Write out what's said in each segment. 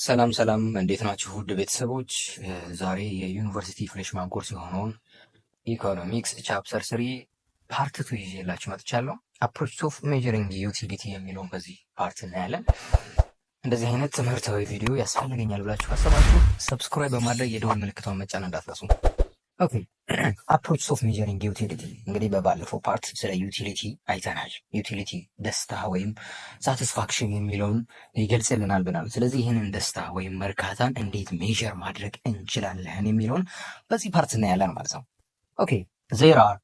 ሰላም ሰላም እንዴት ናችሁ ውድ ቤተሰቦች? ዛሬ የዩኒቨርሲቲ ፍሬሽማን ኮርስ የሆነውን ኢኮኖሚክስ ቻፕተር 3 ፓርት 2 ይዤላችሁ መጥቻለሁ። አፕሮች ኦፍ ሜጀሪንግ ዩቲሊቲ የሚለውን በዚህ ፓርት እናያለን። እንደዚህ አይነት ትምህርታዊ ቪዲዮ ያስፈልገኛል ብላችሁ ካሰባችሁ ሰብስክራይብ በማድረግ የደወል ምልክቷን መጫን እንዳትረሱ። ኦኬ አፕሮች ኦፍ ሜጀሪንግ ዩቲሊቲ እንግዲህ በባለፈው ፓርት ስለ ዩቲሊቲ አይተናል። ዩቲሊቲ ደስታ ወይም ሳቲስፋክሽን የሚለውን ይገልጽልናል ብናል። ስለዚህ ይህንን ደስታ ወይም እርካታን እንዴት ሜጀር ማድረግ እንችላለን የሚለውን በዚህ ፓርት እናያለን ማለት ነው። ኦኬ ዜር አር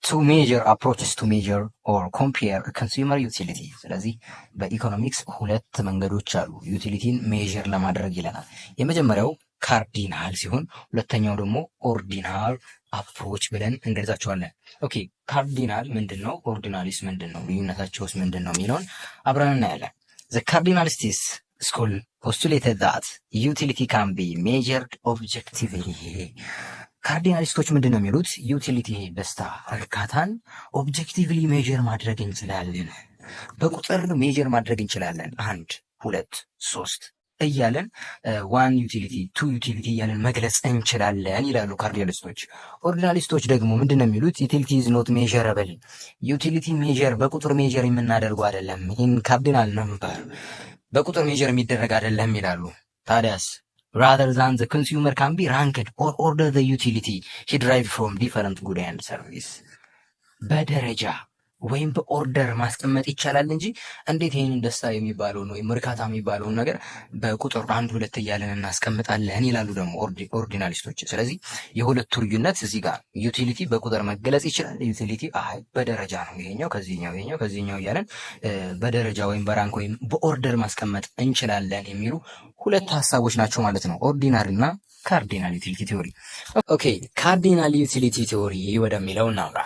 ቱ ሜጀር አፕሮችስ ቱ ሜጀር ኦር ኮምፔር ኮንሱመር ዩቲሊቲ። ስለዚህ በኢኮኖሚክስ ሁለት መንገዶች አሉ ዩቲሊቲን ሜጀር ለማድረግ ይለናል። የመጀመሪያው ካርዲናል ሲሆን ሁለተኛው ደግሞ ኦርዲናል አፕሮች ብለን እንገልጻቸዋለን። ኦኬ ካርዲናል ምንድን ነው? ኦርዲናሊስ ምንድን ነው? ልዩነታቸውስ ምንድን ነው የሚለውን አብረን እናያለን። ዘ ካርዲናሊስቲስ ስኩል ፖስቱሌትድ ዛት ዩቲሊቲ ካን ቢ ሜጀርድ ኦብጀክቲቭሊ። ካርዲናሊስቶች ምንድን ነው የሚሉት? ዩቲሊቲ ደስታ፣ እርካታን ኦብጀክቲቭሊ ሜጀር ማድረግ እንችላለን፣ በቁጥር ሜጀር ማድረግ እንችላለን። 1 2 3 እያለን ዋን ዩቲሊቲ ቱ ዩቲሊቲ እያለን መግለጽ እንችላለን ይላሉ ካርዲናሊስቶች። ኦርዲናሊስቶች ደግሞ ምንድን ነው የሚሉት? ዩቲሊቲ ኢዝ ኖት ሜዠረብል። ዩቲሊቲ ሜጀር በቁጥር ሜጀር የምናደርገው አይደለም፣ ኢን ካርዲናል ነምበር በቁጥር ሜጀር የሚደረግ አይደለም ይላሉ። ታዲያስ rather than the consumer can be ranked or order the utility he derived from different good and service በደረጃ ወይም በኦርደር ማስቀመጥ ይቻላል እንጂ እንዴት ይሄንን ደስታ የሚባለውን ወይም እርካታ የሚባለውን ነገር በቁጥር 1 2 እያለን እናስቀምጣለን ይላሉ ደግሞ ኦርዲናሊስቶች። ስለዚህ የሁለቱ ልዩነት እዚህ ጋር ዩቲሊቲ በቁጥር መገለጽ ይችላል፣ ዩቲሊቲ በደረጃ ነው፣ ይሄኛው ከዚህኛው ይሄኛው ከዚህኛው እያለን በደረጃ ወይም በራንክ ወይም በኦርደር ማስቀመጥ እንችላለን የሚሉ ሁለት ሀሳቦች ናቸው ማለት ነው፣ ኦርዲናሪ እና ካርዲናል ዩቲሊቲ ቲዮሪ። ኦኬ ካርዲናል ዩቲሊቲ ቲዮሪ ወደሚለው እናምራ።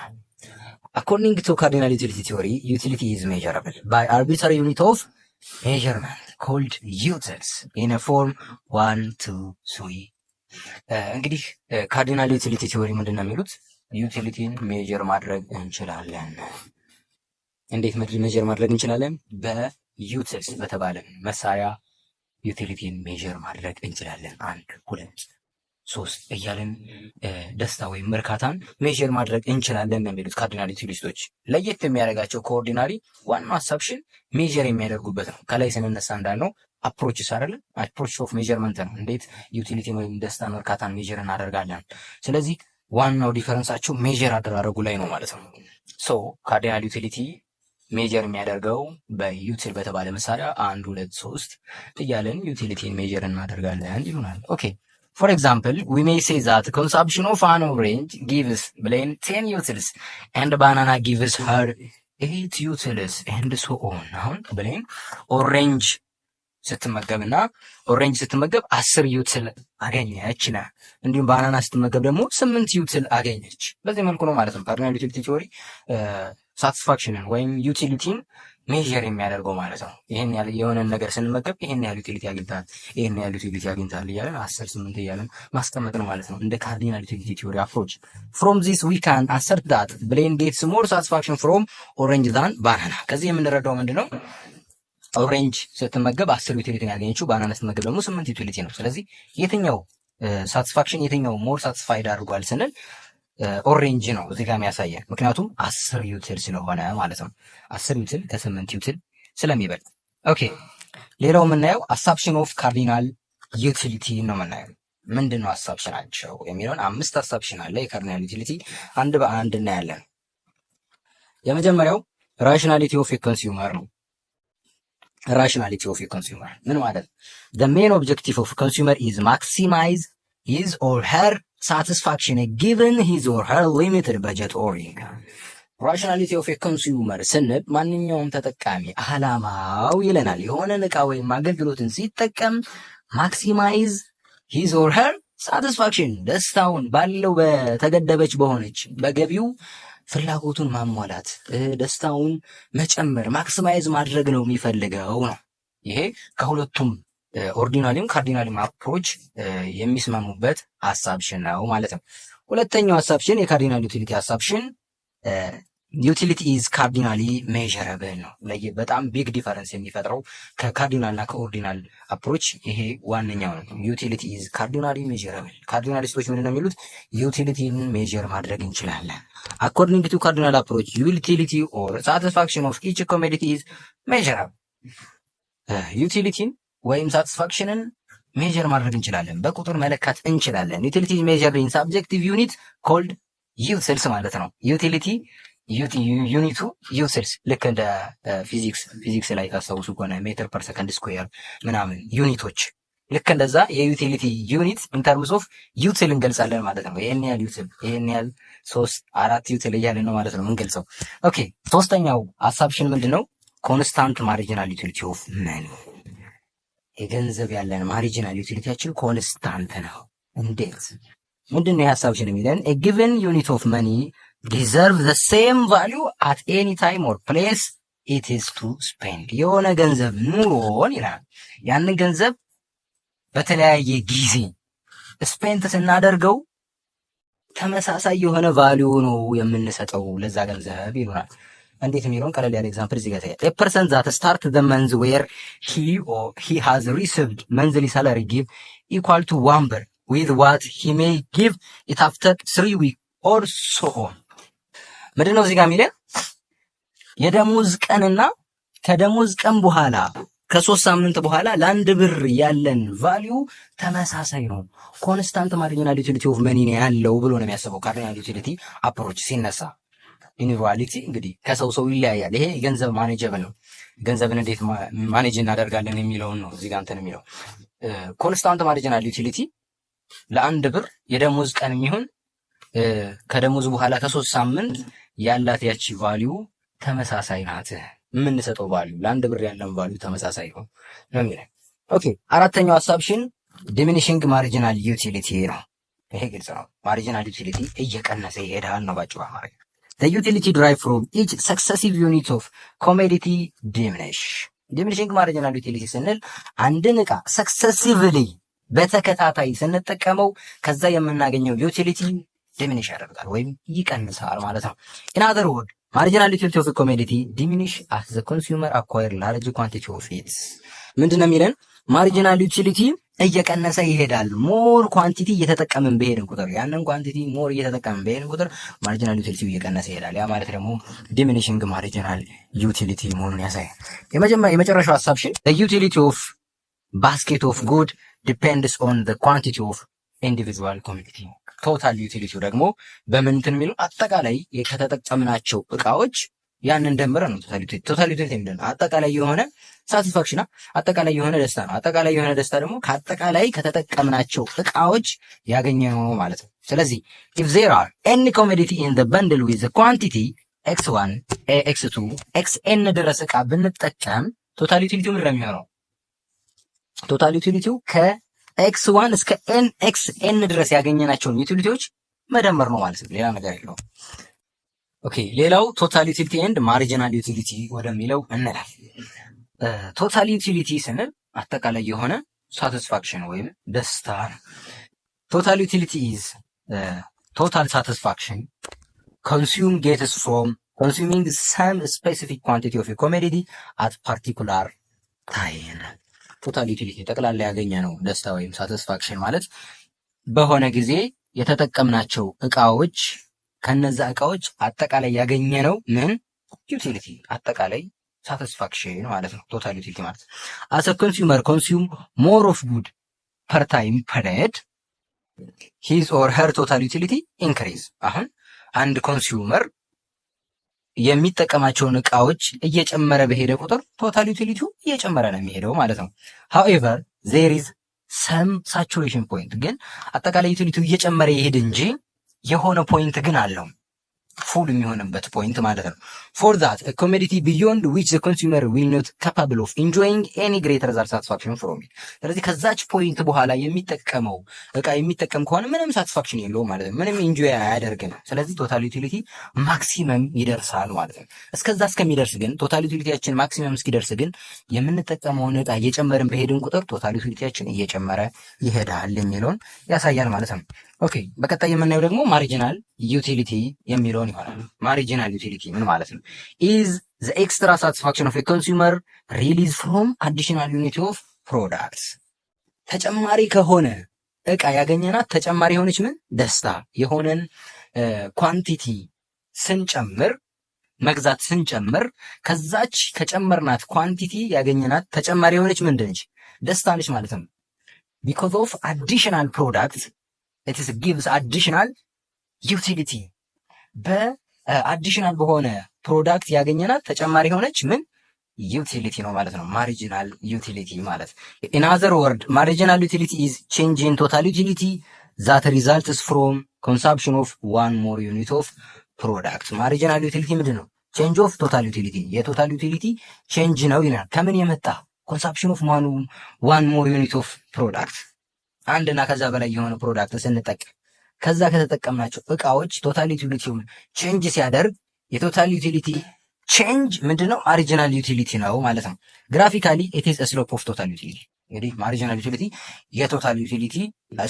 According to cardinal utility theory, utility is measurable by arbitrary unit of measurement called utils in a form 1 2 3. እንግዲህ ካርዲናል ዩቲሊቲ ቲዮሪ ምንድን ነው የሚሉት? ዩቲሊቲን ሜጀር ማድረግ እንችላለን። እንዴት ሜጀር ማድረግ እንችላለን? በዩቲልስ በተባለ መሳሪያ ዩቲሊቲን ሜጀር ማድረግ እንችላለን። 1 2 3 እያለን ደስታ ወይም እርካታን ሜጀር ማድረግ እንችላለን ነው የሚሉት ካርዲናል ዩቲሊስቶች። ለየት የሚያደርጋቸው ከኦርዲናሪ ዋናው ሀሳብሽን ሜጀር የሚያደርጉበት ነው። ከላይ ስንነሳ እንዳልነው አፕሮችስ አይደለም፣ አፕሮች ኦፍ ሜጀርመንት ነው። እንዴት ዩቲሊቲ ወይም ደስታን እርካታን ሜጀር እናደርጋለን። ስለዚህ ዋናው ዲፈረንሳቸው ሜጀር አደራረጉ ላይ ነው ማለት ነው። ሶ ካርዲናል ዩቲሊቲ ሜጀር የሚያደርገው በዩቲል በተባለ መሳሪያ 1 2 3 እያለን ዩቲሊቲን ሜጀር እናደርጋለን ይሉናል። ኦኬ For example, we may say that consumption of an orange gives Blaine 10 utils and banana gives her 8 utils and so on. አሁን ብሌን ኦሬንጅ ስትመገብና ኦሬንጅ ስትመገብ 10 ዩትል አገኘች ና እንዲሁም ባናና ስትመገብ ደግሞ 8 ዩትል አገኘች። በዚህ መልኩ ነው ማለት ነው ካርዲናል ዩቲሊቲ ቲዮሪ ሳቲስፋክሽንን ወይም ዩቲሊቲን ሜጀር የሚያደርገው ማለት ነው። ይሄን ያህል የሆነን ነገር ስንመገብ ይሄን ያህል ዩቲሊቲ አግኝታል፣ ይሄን ያህል ዩቲሊቲ አግኝታል እያለን 10 8 እያለን ማስቀመጥ ነው ማለት ነው እንደ ካርዲናል ዩቲሊቲ ቲዮሪ አፕሮች። From this we can assert that Blaine gets more satisfaction from orange than banana። ከዚህ የምንረዳው ምንድነው? ኦሬንጅ ስትመገብ 10 ዩቲሊቲ ያገኘችው፣ ባናና ስትመገብ ደግሞ 8 ዩቲሊቲ ነው። ስለዚህ የትኛው ሳቲስፋክሽን የትኛው ሞር ሳቲስፋይድ አድርጓል ስንል ኦሬንጅ ነው እዚህ ጋር የሚያሳየን፣ ምክንያቱም 10 ዩቲል ስለሆነ ማለት ነው። 10 ዩቲል ከ8 ዩቲል ስለሚበልጥ። ኦኬ ሌላው የምናየው አሳፕሽን ኦፍ ካርዲናል ዩቲሊቲ ነው የምናየው። ምንድነው አሳፕሽናቸው የሚለውን 5 አሳፕሽን አለ የካርዲናል ዩቲሊቲ፣ አንድ በአንድ እናያለን። የመጀመሪያው ራሽናሊቲ ኦፍ ኮንሱመር ነው። ራሽናሊቲ ኦፍ ኮንሱመር ምን ማለት? the main objective of consumer is maximize his or her satisfaction given his or her limited budget or income. ራሽናሊቲ ኦፍ ኮንሱመር ስንል ማንኛውም ተጠቃሚ አላማው ይለናል የሆነን ዕቃ ወይም አገልግሎትን ሲጠቀም ማክሲማይዝ ሂዝ ኦር ሄር ሳቲስፋክሽን ደስታውን ባለው በተገደበች በሆነች በገቢው ፍላጎቱን ማሟላት፣ ደስታውን መጨመር፣ ማክሲማይዝ ማድረግ ነው የሚፈልገው ነው። ይሄ ከሁለቱም ኦርዲናሊም ካርዲናሊም አፕሮች የሚስማሙበት አሳብሽን ነው ማለት ነው። ሁለተኛው አሳብሽን የካርዲናል ዩቲሊቲ አሳብሽን ዩቲሊቲ ኢዝ ካርዲናሊ ሜዥረብል ነው። በጣም ቢግ ዲፈረንስ የሚፈጥረው ከካርዲናል እና ከኦርዲናል አፕሮች ይሄ ዋነኛው ነው። ዩቲሊቲ ኢዝ ካርዲናሊ ሜዥረብል። ካርዲናሊስቶች ምንድን ነው የሚሉት? ዩቲሊቲን ሜዥር ማድረግ እንችላለን። አኮርዲንግ ቱ ካርዲናል አፕሮች ዩቲሊቲ ኦር ሳቲስፋክሽን ኦፍ ኢች ኮሞዲቲ ኢዝ ሜዥረብል። ዩቲሊቲን ወይም ሳቲስፋክሽንን ሜዥር ማድረግ እንችላለን፣ በቁጥር መለካት እንችላለን። ዩቲሊቲ ሜዥርድ ኢን ሳብጀክቲቭ ዩኒት ኮልድ ዩትልስ ማለት ነው። ዩቲሊቲ ዩኒቱ ዩትልስ ልክ እንደ ፊዚክስ ላይ ታስታውሱ ከሆነ ሜትር ፐር ሰከንድ ስኩዌር ምናምን ዩኒቶች፣ ልክ እንደዛ የዩቲሊቲ ዩኒት ኢንተርምስ ኦፍ ዩትል እንገልጻለን ማለት ነው። ይሄን ያህል ዩትል፣ ይሄን ያህል 3-4 ዩትል እያለን ነው ማለት ነው እንገልጸው። ኦኬ ሶስተኛው አሳብሽን ምንድን ነው? ኮንስታንት ማርጂናል ዩቲሊቲ ኦፍ መኒ። የገንዘብ ያለን ማርጂናል ዩቲሊቲያችን ኮንስታንት ነው። እንዴት? ምንድን ነው የሀሳብሽን የሚለን? a given unit of money deserve the same value at any time or place it is to spend። የሆነ ገንዘብ ኑሮን ይላል፣ ያንን ገንዘብ በተለያየ ጊዜ ስፔንት ስናደርገው ተመሳሳይ የሆነ ቫሊዩ ነው የምንሰጠው ለዛ ገንዘብ ይሉናል። እንዴት የሚለውን ቀለል ያለ ኤግዛምፕል እዚህ ጋር ታያል። a person that start the month where he has received monthly salary give equal to 1 birr with what he may give it after 3 weeks or so on። ምንድነው እዚህ ጋር የሚለን? የደሞዝ ቀንና ከደሞዝ ቀን በኋላ ከ3 ሳምንት በኋላ ለአንድ ብር ያለን ቫልዩ ተመሳሳይ ነው። ኮንስታንት ማርጂናል ዩቲሊቲ ኦፍ መኒ ነው ያለው ብሎ ነው የሚያስበው ካርዲናል ዩቲሊቲ አፕሮች ሲነሳ። ኢኒቫሊቲ እንግዲህ ከሰው ሰው ይለያያል። ይሄ ገንዘብ ማኔጀብል ነው። ገንዘብን እንዴት ማኔጅ እናደርጋለን የሚለውን ነው እዚህ ጋር እንትን የሚለው። ኮንስታንት ማርጂናል ዩቲሊቲ ለአንድ ብር የደሞዝ ቀን የሚሆን ከደሞዝ በኋላ ከ3 ሳምንት ያላት ያቺ ቫልዩ ተመሳሳይ ናት። የምንሰጠው ቫልዩ ለአንድ ብር ያለን ቫልዩ ተመሳሳይ ነው የሚለው። ኦኬ አራተኛው አሳብሽን ዲሚኒሽንግ ማርጂናል ዩቲሊቲ ነው። ይሄ ግልጽ ነው። ማርጂናል ዩቲሊቲ እየቀነሰ ይሄዳል ነው ባጭሩ አማርኛ። the utility derived from each successive unit of commodity diminish። ዲሚኒሽንግ ማርጂናል ዩቲሊቲ ስንል አንድን ዕቃ ሰክሰሲቭሊ በተከታታይ ስንጠቀመው ከዛ የምናገኘው ዩቲሊቲ ዲሚኒሽ ያደርጋል ወይም ይቀንሳል ማለት ነው። in other words marginal utility of a commodity diminish as the consumer acquire large quantity of it። ምንድነው የሚለን? ማርጂናል ዩቲሊቲ እየቀነሰ ይሄዳል ሞር ኳንቲቲ እየተጠቀምን በሄድን ቁጥር፣ ያንን ኳንቲቲ ሞር እየተጠቀምን በሄድን ቁጥር ማርጂናል ዩቲሊቲው እየቀነሰ ይሄዳል። ያ ማለት ደግሞ ዲሚኒሽንግ ማርጂናል ዩቲሊቲ መሆኑን ያሳያል። የመጨረሻው አሳብሽን the utility of basket of good depends on the quantity of individual commodity። ቶታል ዩቲሊቲው ደግሞ በምን እንትን የሚለው አጠቃላይ ከተጠቀምናቸው እቃዎች ያንን ደምረን ነው ቶታል ዩቲሊቲ። ቶታል ዩቲሊቲ ምንድን ነው? አጠቃላይ የሆነ ሳቲስፋክሽን፣ አጠቃላይ የሆነ ደስታ ነው። አጠቃላይ የሆነ ደስታ ደግሞ ከአጠቃላይ ከተጠቀምናቸው እቃዎች ያገኘነው ነው ማለት ነው። ስለዚህ if there are any commodity in the bundle with the quantity x1 x2 xn ድረስ እቃ ብንጠቀም ቶታል ዩቲሊቲው ምንድን ነው የሚሆነው? ቶታል ዩቲሊቲው ከx1 እስከ nxn ድረስ ያገኘናቸውን ዩቲሊቲዎች መደመር ነው ማለት ነው። ሌላ ነገር የለውም። ኦኬ ሌላው ቶታል ዩቲሊቲ ኤንድ ማርጂናል ዩቲሊቲ ወደሚለው እንላል። ቶታል ዩቲሊቲ ስንል አጠቃላይ የሆነ ሳቲስፋክሽን ወይም ደስታ ነው። ቶታል ዩቲሊቲ ኢዝ ቶታል ሳቲስፋክሽን consume gets from consuming some specific quantity of a commodity at particular time። ቶታል ዩቲሊቲ ጠቅላላ ያገኘ ነው ደስታ ወይም ሳቲስፋክሽን ማለት በሆነ ጊዜ የተጠቀምናቸው እቃዎች ከነዛ እቃዎች አጠቃላይ ያገኘ ነው ምን ዩቲሊቲ አጠቃላይ ሳቲስፋክሽን ማለት ነው። ቶታል ዩቲሊቲ ማለት as a consumer consume more of good per time period his or her total utility increase። አሁን አንድ ኮንሱመር የሚጠቀማቸውን እቃዎች እየጨመረ በሄደ ቁጥር ቶታል ዩቲሊቲው እየጨመረ ነው የሚሄደው ማለት ነው። however there is some saturation point፣ ግን አጠቃላይ ዩቲሊቲው እየጨመረ ይሄድ እንጂ የሆነ ፖይንት ግን አለው ፉል የሚሆንበት ፖይንት ማለት ነው። for that a commodity beyond which the consumer will not capable of enjoying any greater satisfaction from it። ስለዚህ ከዛች ፖይንት በኋላ የሚጠቀመው እቃ የሚጠቀም ከሆነ ምንም ሳቲስፋክሽን የለውም ማለት ነው። ምንም ኢንጆይ አያደርግም። ስለዚህ ቶታል ዩቲሊቲ ማክሲመም ይደርሳል ማለት ነው። እስከዛ እስከሚደርስ ግን ቶታል ዩቲሊቲያችን ማክሲመም እስኪደርስ ግን የምንጠቀመውን እቃ እየጨመርን በሄድን ቁጥር ቶታል ዩቲሊቲያችን እየጨመረ ይሄዳል የሚለውን ያሳያል ማለት ነው። ኦኬ በቀጣይ የምናየው ደግሞ ማሪጂናል ዩቲሊቲ የሚለውን ይሆናል። ማሪጂናል ዩቲሊቲ ምን ማለት ነው? ኢዝ ዘ ኤክስትራ ሳቲስፋክሽን ኦፍ ኤ ኮንሱመር ሪሊዝ ፍሮም አዲሽናል ዩኒቲ ኦፍ ፕሮዳክትስ። ተጨማሪ ከሆነ እቃ ያገኘናት ተጨማሪ የሆነች ምን ደስታ የሆነን ኳንቲቲ ስንጨምር መግዛት ስንጨምር ከዛች ከጨመርናት ኳንቲቲ ያገኘናት ተጨማሪ የሆነች ምንድን ነች? ደስታ ነች ማለት ነው። ቢኮዝ ኦፍ አዲሽናል ፕሮዳክት it is gives additional utility በአዲሽናል በሆነ ፕሮዳክት ያገኘናት ተጨማሪ የሆነች ምን ዩቲሊቲ ነው ማለት ነው። ማሪጂናል ዩቲሊቲ ማለት in other word marginal utility is change in total utility that results from consumption of one more unit of product። ማሪጂናል ዩቲሊቲ ምንድን ነው? change of total utility የቶታል ዩቲሊቲ change ነው ይላል። ከምን የመጣ consumption of one more unit of product አንድ እና ከዛ በላይ የሆነ ፕሮዳክት ስንጠቀም ከዛ ከተጠቀምናቸው እቃዎች ቶታል ዩቲሊቲውን ቼንጅ ሲያደርግ የቶታል ዩቲሊቲ ቼንጅ ምንድነው? ማሪጂናል ዩቲሊቲ ነው ማለት ነው። ግራፊካሊ ኢት ኢዝ ስሎፕ ኦፍ ቶታል ዩቲሊቲ። እንግዲህ ማሪጂናል ዩቲሊቲ የቶታል ዩቲሊቲ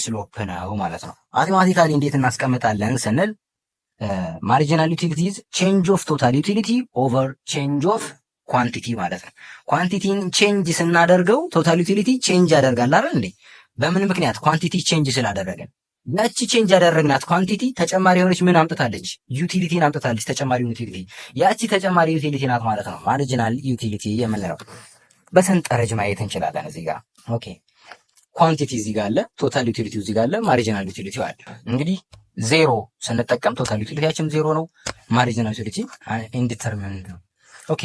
ስሎፕ ነው ማለት ነው። ማቴማቲካሊ እንዴት እናስቀምጣለን ስንል ማሪጂናል ዩቲሊቲ ኢዝ ቼንጅ ኦፍ ቶታል ዩቲሊቲ ኦቨር ቼንጅ ኦፍ ኳንቲቲ ማለት ነው። ኳንቲቲን ቼንጅ ስናደርገው ቶታል ዩቲሊቲ ቼንጅ ያደርጋል አይደል እንዴ? በምን ምክንያት? ኳንቲቲ ቼንጅ ስላደረገን። ያቺ ቼንጅ ያደረግናት ኳንቲቲ ተጨማሪ የሆነች ምን አምጥታለች? ዩቲሊቲን አምጥታለች። ተጨማሪ ዩቲሊቲ፣ ያቺ ተጨማሪ ዩቲሊቲ ናት ማለት ነው ማሪጂናል ዩቲሊቲ የምንለው። በሰንጠረዥ ማየት እንችላለን እዚህ ጋር። ኦኬ ኳንቲቲ እዚህ ጋር አለ፣ ቶታል ዩቲሊቲ እዚህ ጋር አለ፣ ማሪጂናል ዩቲሊቲ አለ። እንግዲህ ዜሮ ስንጠቀም ቶታል ዩቲሊቲያችን ዜሮ ነው፣ ማሪጂናል ዩቲሊቲ ኢንዲተርሚንድ ነው። ኦኬ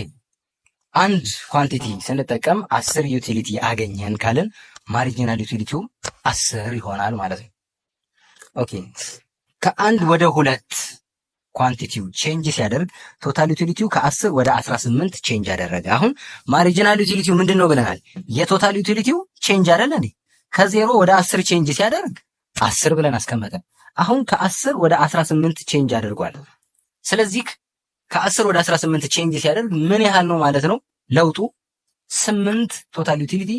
አንድ ኳንቲቲ ስንጠቀም 10 ዩቲሊቲ አገኘን ካልን ማሪጂናል ዩቲሊቲው 10 ይሆናል ማለት ነው። ኦኬ ከአንድ ወደ ሁለት ኳንቲቲው ቼንጅ ሲያደርግ ቶታል ዩቲሊቲው ከ10 ወደ 18 ቼንጅ ያደረገ። አሁን ማሪጂናል ዩቲሊቲው ምንድን ነው ብለናል? የቶታል ዩቲሊቲው ቼንጅ አይደለ እንዴ? ከዜሮ ወደ 10 ቼንጅ ሲያደርግ 10 ብለን አስቀመጠን። አሁን ከ10 ወደ 18 ቼንጅ አድርጓል። ስለዚህ ከ10 ወደ 18 ቼንጅ ሲያደርግ ምን ያህል ነው ማለት ነው? ለውጡ 8 ቶታል ዩቲሊቲ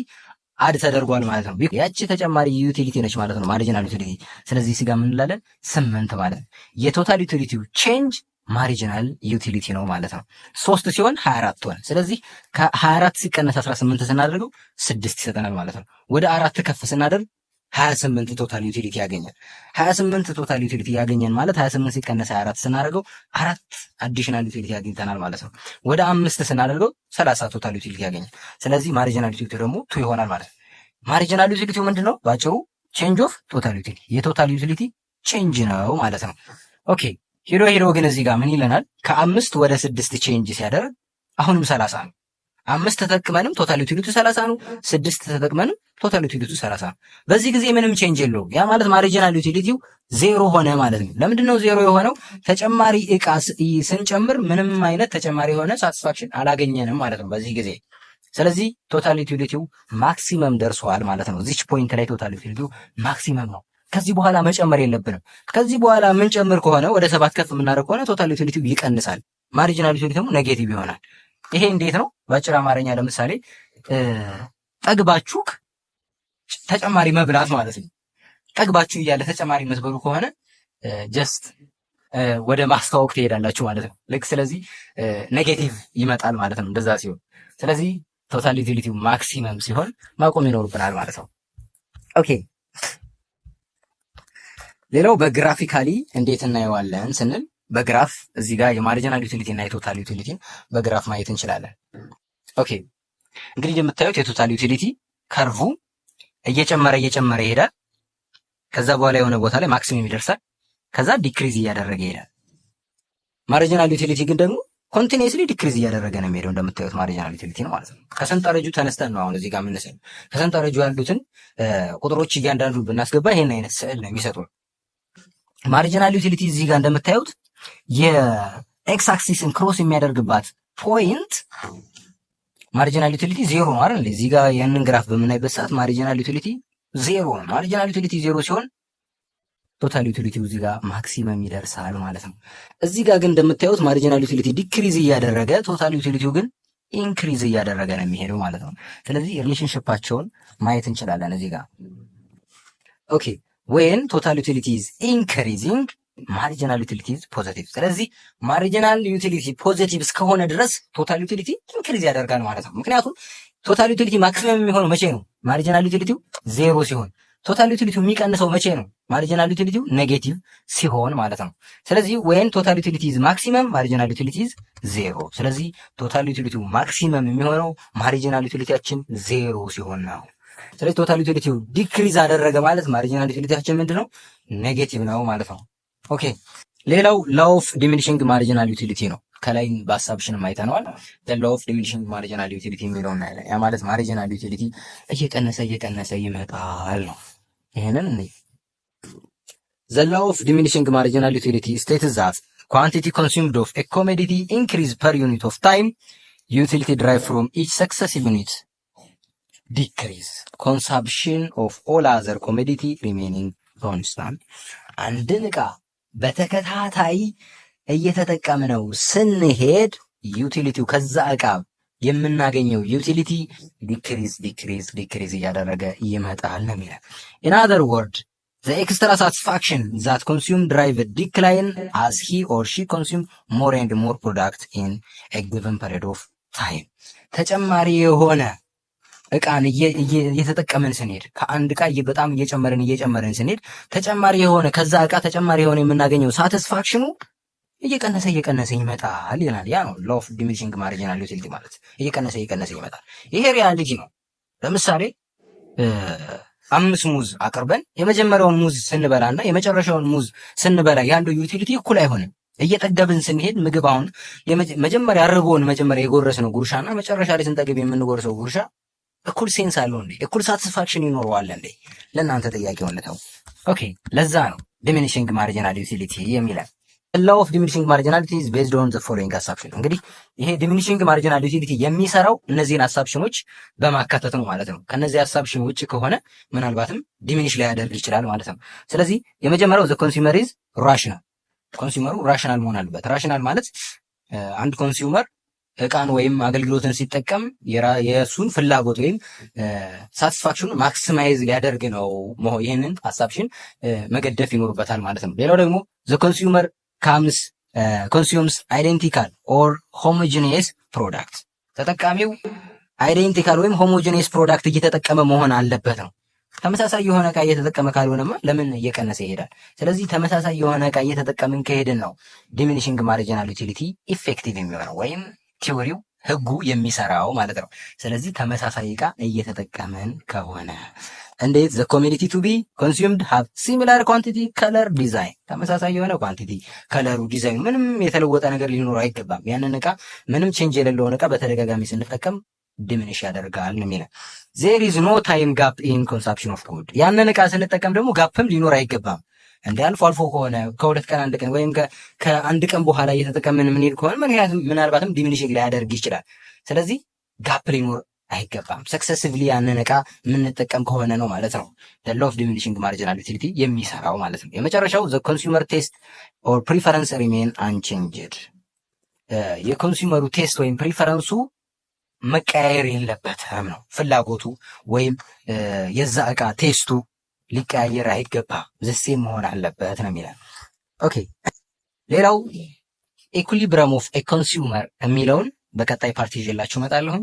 አድ ተደርጓል ማለት ነው። ያቺ ተጨማሪ ዩቲሊቲ ነች ማለት ነው ማሪጂናል ዩቲሊቲ። ስለዚህ እዚህ ጋር ምን እንላለን? 8 ማለት ነው። የቶታል ዩቲሊቲው ቼንጅ ማሪጂናል ዩቲሊቲ ነው ማለት ነው። 3 ሲሆን 24 ሆነ። ስለዚህ ከ24 ሲቀነስ 18 ስናደርገው 6 ይሰጠናል ማለት ነው። ወደ 4 ከፍ ስናደርግ 28 ቶታል ዩቲሊቲ ያገኛል። 28 ቶታል ዩቲሊቲ ያገኘን ማለት 28 ሲቀነስ 24 ስናደርገው 4 አዲሽናል ዩቲሊቲ ያገኝተናል ማለት ነው። ወደ 5 ስናደርገው 30 ቶታል ዩቲሊቲ ያገኛል። ስለዚህ ማሪጂናል ዩቲሊቲ ደግሞ 2 ይሆናል ማለት ነው። ማሪጂናል ዩቲሊቲው ምንድነው? ባጭሩ ቼንጅ ኦፍ ቶታል ዩቲሊቲ የቶታል ዩቲሊቲ ቼንጅ ነው ማለት ነው። ኦኬ ሄዶ ግን እዚህ ጋር ምን ይለናል? ከ5 ወደ 6 ቼንጅ ሲያደርግ አሁንም 30 ነው። 5 ተጠቅመንም ቶታል ዩቲሊቲው 30 ነው። 6 ተጠቅመንም ቶታል ዩቲሊቲው 30 ነው። በዚህ ጊዜ ምንም ቼንጅ የለውም። ያ ማለት ማሪጂናል ዩቲሊቲው ዜሮ ሆነ ማለት ነው። ለምንድን ነው ዜሮ የሆነው? ተጨማሪ እቃ ስንጨምር ምንም አይነት ተጨማሪ የሆነ ሳቲስፋክሽን አላገኘንም ማለት ነው በዚህ ጊዜ። ስለዚህ ቶታል ዩቲሊቲው ማክሲመም ደርሷል ማለት ነው። እዚች ፖይንት ላይ ቶታል ዩቲሊቲው ማክሲመም ነው። ከዚህ በኋላ መጨመር የለብንም። ከዚህ በኋላ የምንጨምር ከሆነ ወደ 7 ከፍ የምናደርግ ከሆነ ቶታል ዩቲሊቲው ይቀንሳል። ማሪጂናል ዩቲሊቲው ኔጌቲቭ ይሆናል። ይሄ እንዴት ነው? በአጭር አማርኛ ለምሳሌ ጠግባችሁ ተጨማሪ መብላት ማለት ነው። ጠግባችሁ እያለ ተጨማሪ መስበሉ ከሆነ ጀስት ወደ ማስተዋወቅ ትሄዳላችሁ ማለት ነው። ልክ ስለዚህ ኔጌቲቭ ይመጣል ማለት ነው እንደዛ ሲሆን። ስለዚህ ቶታል ዩቲሊቲው ማክሲመም ሲሆን ማቆም ይኖርብናል ማለት ነው። ኦኬ ሌላው በግራፊካሊ እንዴት እናየዋለን ስንል በግራፍ እዚህ ጋር የማሪጂናል ዩቲሊቲ እና የቶታል ዩቲሊቲን በግራፍ ማየት እንችላለን። ኦኬ እንግዲህ የምታዩት የቶታል ዩቲሊቲ ከርቡ እየጨመረ ይሄዳል። ከዛ በኋላ የሆነ ቦታ ላይ ማክሲመም ይደርሳል። ከዛ ዲክሪዝ እያደረገ ይሄዳል። ማሪጂናል ዩቲሊቲ ግን ደግሞ ኮንቲኒየስሊ ዲክሪዝ እያደረገ ነው የሚሄደው። እንደምታዩት ማሪጂናል ዩቲሊቲ ነው ማለት ነው። ከሰንጠረጁ ተነስተን ነው አሁን እዚህ ጋር የምንሰራው። ከሰንጠረጁ ያሉትን ቁጥሮች እያንዳንዱ ብናስገባ ይሄን አይነት ስዕል ነው የሚሰጡን። ማሪጂናል ዩቲሊቲ እዚህ ጋር እንደምታዩት የኤክስ አክሲስን ክሮስ የሚያደርግባት ፖይንት ማሪጂናል ዩቲሊቲ ዜሮ ነው አይደል? እዚህ ጋር ያንን ግራፍ በምናይበት ሰዓት ማሪጂናል ዩቲሊቲ ዜሮ ነው። ማሪጂናል ዩቲሊቲ ዜሮ ሲሆን ቶታል ዩቲሊቲው እዚህ ጋር ማክሲመም ይደርሳል ማለት ነው። እዚህ ጋር ግን እንደምታዩት ማሪጂናል ዩቲሊቲ ዲክሪዝ እያደረገ ቶታል ዩቲሊቲው ግን ኢንክሪዝ እያደረገ ነው የሚሄደው ማለት ነው። ስለዚህ ሪሌሽንሺፓቸውን ማየት እንችላለን እዚህ ጋር። ኦኬ ዌን ቶታል ዩቲሊቲ ኢዝ ኢንክሪዚንግ ማርጂናል ዩቲሊቲ ኢዝ ፖዚቲቭ። ስለዚህ ማርጂናል ዩቲሊቲ ፖዚቲቭ እስከሆነ ድረስ ቶታል ዩቲሊቲ ኢንክሪዝ ያደርጋል ማለት ነው። ምክንያቱም ቶታል ዩቲሊቲ ማክሲመም የሚሆነው መቼ ነው? ማርጂናል ዩቲሊቲው ዜሮ ሲሆን። ቶታል ዩቲሊቲው የሚቀንሰው መቼ ነው? ማርጂናል ዩቲሊቲው ኔጌቲቭ ሲሆን ማለት ነው። ስለዚህ ዌን ቶታል ዩቲሊቲ ኢዝ ማክሲመም ማርጂናል ዩቲሊቲ ኢዝ ዜሮ። ስለዚህ ቶታል ዩቲሊቲው ማክሲመም የሚሆነው ማርጂናል ዩቲሊቲያችን ዜሮ ሲሆን ነው። ስለዚህ ቶታል ዩቲሊቲው ዲክሪዝ አደረገ ማለት ማርጂናል ዩቲሊቲያችን ምንድነው? ኔጌቲቭ ነው ማለት ነው። ኦኬ ሌላው ላው ኦፍ ዲሚኒሽንግ ማርጂናል ዩቲሊቲ ነው። ከላይ በሀሳብሽን አይተነዋል። ላው ኦፍ ዲሚኒሽንግ ማርጂናል ዩቲሊቲ የሚለው እናያለን። ያ ማለት ማርጂናል ዩቲሊቲ እየቀነሰ ይመጣል ነው። ይሄንን እንዴ the law of diminishing marginal utility states that quantity consumed of a commodity increase per unit of time, utility derived from each successive unit decrease, consumption of all other commodity remaining constant. አንድን ዕቃ በተከታታይ እየተጠቀምነው ስንሄድ ዩቲሊቲው ከዛ ዕቃ የምናገኘው ዩቲሊቲ ዲክሪዝ እያደረገ ይመጣል ነው የሚለው። in other word the extra satisfaction that consume drive a decline as he or she consume more and more product in a given period of time. ተጨማሪ የሆነ ዕቃን እየተጠቀምን ስንሄድ ከአንድ ዕቃ በጣም እየጨመርን ስንሄድ ተጨማሪ የሆነ ከዛ ዕቃ ተጨማሪ የሆነ የምናገኘው ሳቲስፋክሽኑ እየቀነሰ ይመጣል ይላል። ያ ነው ላው ኦፍ ዲሚኒሽንግ ማርጂናል ዩቲሊቲ ማለት። እየቀነሰ ይመጣል። ይሄ ሪያሊቲ ነው። ለምሳሌ 5 ሙዝ አቅርበን የመጀመሪያውን ሙዝ ስንበላና የመጨረሻውን ሙዝ ስንበላ ያለው ዩቲሊቲ እኩል አይሆንም። እየጠገብን ስንሄድ ምግብ አሁን መጀመሪያ አርቦን መጀመሪያ የጎረስነው ጉርሻና መጨረሻ ላይ ስንጠግብ የምንጎርሰው ጉርሻ እኩል ሴንስ አለው እንዴ? እኩል ሳቲስፋክሽን ይኖረዋል እንዴ? ለእናንተ ጥያቄውን ልተው። ኦኬ ለዛ ነው ዲሚኒሽንግ ማርጂናል ዩቲሊቲ የሚለው። law of diminishing marginality is based on the following assumption። እንግዲህ ይሄ ዲሚኒሽንግ ማርጂናል ዩቲሊቲ የሚሰራው እነዚህን አሳብሽኖች በማካተት ነው ማለት ነው። ከነዚህ አሳብሽን ውጭ ከሆነ ምናልባትም ዲሚኒሽ ሊያደርግ ይችላል ማለት ነው። ስለዚህ የመጀመሪያው the consumer is rational። ኮንሱመሩ ራሽናል መሆን አለበት። ራሽናል ማለት አንድ ኮንሱመር ዕቃን ወይም አገልግሎትን ሲጠቀም የእሱን ፍላጎት ወይም ሳቲስፋክሽኑን ማክሲማይዝ ሊያደርግ ነው። ይህንን አሳብሽን መገደፍ ይኖርበታል ማለት ነው። ሌላው ደግሞ the consumer consumes identical or homogeneous product። ተጠቃሚው አይዴንቲካል ወይም ሆሞጂኒየስ ፕሮዳክት እየተጠቀመ መሆን አለበት ነው። ተመሳሳይ የሆነ ዕቃ እየተጠቀመ ካልሆነማ ለምን እየቀነሰ ይሄዳል? ስለዚህ ተመሳሳይ የሆነ ዕቃ እየተጠቀምን ከሄድን ነው ዲሚኒሽንግ ማርጂናል ዩቲሊቲ ኢፌክቲቭ የሚሆነው ወይም ቲዎሪው ህጉ የሚሰራው ማለት ነው። ስለዚህ ተመሳሳይ ዕቃ እየተጠቀምን ከሆነ እንዴት the commodity to be consumed have similar quantity color design። ተመሳሳይ የሆነ ኳንቲቲ ከለሩ ዲዛይኑ ምንም የተለወጠ ነገር ሊኖር አይገባም። ያንን ዕቃ ምንም ቼንጅ የሌለውን ዕቃ በተደጋጋሚ ስንጠቀም ዲሚኒሽ ያደርጋል ነው የሚለው። there is no time gap in consumption of food። ያንን ዕቃ ስንጠቀም ደግሞ ጋፕም ሊኖር አይገባም። እንደ አልፎ ከሆነ ከሁለት ቀን አንድ ቀን ወይም ከአንድ ቀን በኋላ እየተጠቀምን የምንሄድ ከሆነ ምናልባትም ዲሚኒሽንግ ሊያደርግ ይችላል። ስለዚህ ጋፕ ሊኖር አይገባም። ሰክሰሲቭሊ ያንን ዕቃ የምንጠቀም ከሆነ ነው ማለት ነው the law of diminishing marginal utility የሚሰራው ማለት ነው። የመጨረሻው the consumer taste or preference remain unchanged። የኮንሱመሩ ቴስት ወይም ፕሪፈረንሱ መቀያየር የለበትም ነው። ፍላጎቱ ወይም የዛ ዕቃ ቴስቱ ሊቀያየር አይገባም፣ ዘሴም መሆን አለበት ነው የሚለው። ኦኬ ሌላው ኢኩሊብረም ኦፍ ኤ ኮንሱመር የሚለውን በቀጣይ ፓርቲ ይዤላችሁ እመጣለሁ።